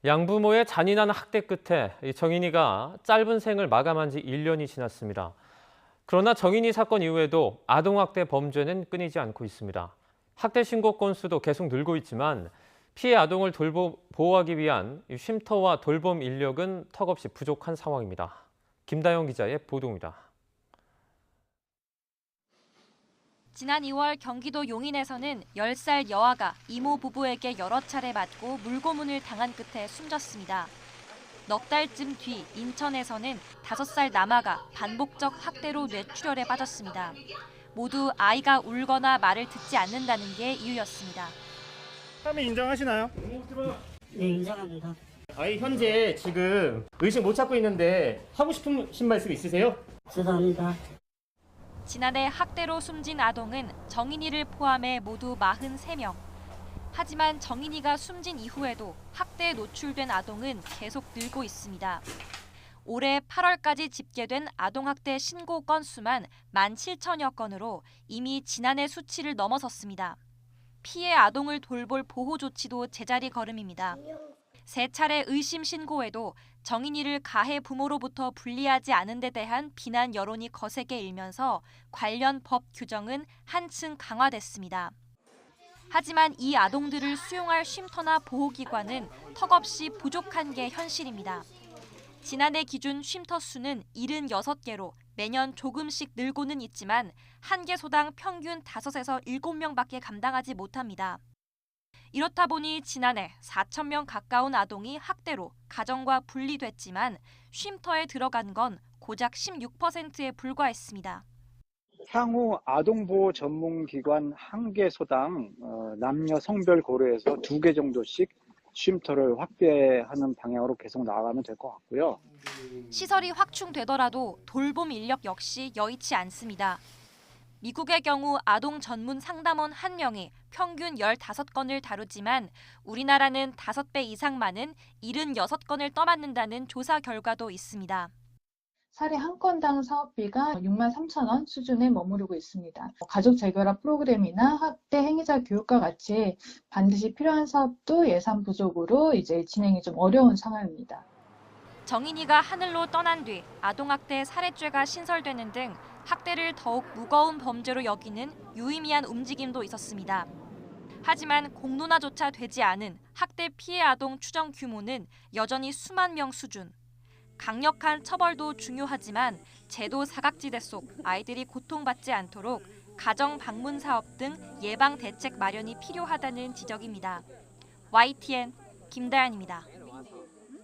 양부모의 잔인한 학대 끝에 정인이가 짧은 생을 마감한 지 1년이 지났습니다. 그러나 정인이 사건 이후에도 아동학대 범죄는 끊이지 않고 있습니다. 학대 신고 건수도 계속 늘고 있지만 피해 아동을 보호하기 위한 쉼터와 돌봄 인력은 턱없이 부족한 상황입니다. 김다영 기자의 보도입니다. 지난 2월 경기도 용인에서는 10살 여아가 이모 부부에게 여러 차례 맞고 물고문을 당한 끝에 숨졌습니다. 넉 달쯤 뒤 인천에서는 5살 남아가 반복적 학대로 뇌출혈에 빠졌습니다. 모두 아이가 울거나 말을 듣지 않는다는 게 이유였습니다. 혐의 인정하시나요? 네, 인정합니다. 아이 현재 지금 의식 못 찾고 있는데 하고 싶으신 말씀 있으세요? 죄송합니다. 지난해 학대로 숨진 아동은 정인이를 포함해 모두 43명. 하지만 정인이가 숨진 이후에도 학대에 노출된 아동은 계속 늘고 있습니다. 올해 8월까지 집계된 아동학대 신고 건수만 17,000여 건으로 이미 지난해 수치를 넘어섰습니다. 피해 아동을 돌볼 보호 조치도 제자리 걸음입니다. 3차례 의심 신고에도 정인이를 가해 부모로부터 분리하지 않은 데 대한 비난 여론이 거세게 일면서 관련 법 규정은 한층 강화됐습니다. 하지만 이 아동들을 수용할 쉼터나 보호기관은 턱없이 부족한 게 현실입니다. 지난해 기준 쉼터 수는 76개로 매년 조금씩 늘고는 있지만 한 개소당 평균 5에서 7명밖에 감당하지 못합니다. 이렇다 보니 지난해 4,000명 가까운 아동이 학대로 가정과 분리됐지만 쉼터에 들어간 건 고작 16%에 불과했습니다. 향후 아동보호 전문기관 1개소당 남녀 성별 고려해서 2개 정도씩 쉼터를 확대하는 방향으로 계속 나아가면 될 것 같고요. 시설이 확충되더라도 돌봄 인력 역시 여의치 않습니다. 미국의 경우 아동 전문 상담원 1명이 평균 15건을 다루지만 우리나라는 5배 이상 많은 76건을 떠맡는다는 조사 결과도 있습니다. 사례 한 건당 사업비가 63,000원 수준에 머무르고 있습니다. 가족 재결합 프로그램이나 학대 행위자 교육과 같이 반드시 필요한 사업도 예산 부족으로 진행이 좀 어려운 상황입니다. 정인이가 하늘로 떠난 뒤 아동학대 살해죄가 신설되는 등 학대를 더욱 무거운 범죄로 여기는 유의미한 움직임도 있었습니다. 하지만 공론화조차 되지 않은 학대 피해 아동 추정 규모는 여전히 수만 명 수준. 강력한 처벌도 중요하지만 제도 사각지대 속 아이들이 고통받지 않도록 가정 방문 사업 등 예방 대책 마련이 필요하다는 지적입니다. YTN 김다연입니다.